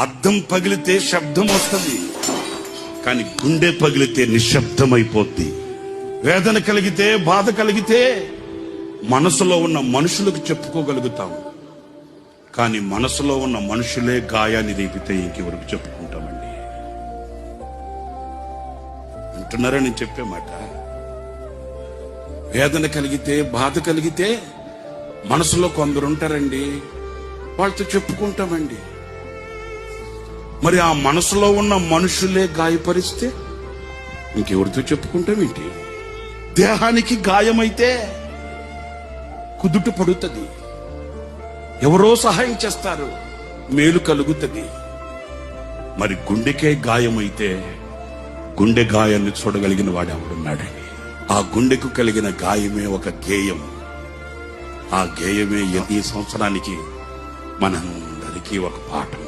అద్దం పగిలితే శబ్దం వస్తుంది, కానీ గుండె పగిలితే నిశ్శబ్దమైపోద్ది. వేదన కలిగితే, బాధ కలిగితే మనసులో ఉన్న మనుషులకు చెప్పుకోగలుగుతాం, కానీ మనసులో ఉన్న మనుషులే గాయాన్ని రేపితే ఇంకెవరికి చెప్పుకుంటామండి? అంటున్నారా నేను చెప్పే మాట? వేదన కలిగితే, బాధ కలిగితే మనసులో కొందరు ఉంటారండి, వాళ్ళతో చెప్పుకుంటామండి. మరి ఆ మనసులో ఉన్న మనుషులే గాయపరిస్తే ఇంకెవరితో చెప్పుకుంటామేంటి? దేహానికి గాయమైతే కుదుట పడుతుంది, ఎవరో సహాయం చేస్తారు, మేలు కలుగుతుంది. మరి గుండెకే గాయమైతే గుండె గాయాన్ని చూడగలిగిన వాడు ఎవడున్నాడండి? ఆ గుండెకు కలిగిన గాయమే ఒక గేయం. ఆ గేయమే ఈ సంవత్సరానికి మనందరికీ ఒక పాఠం.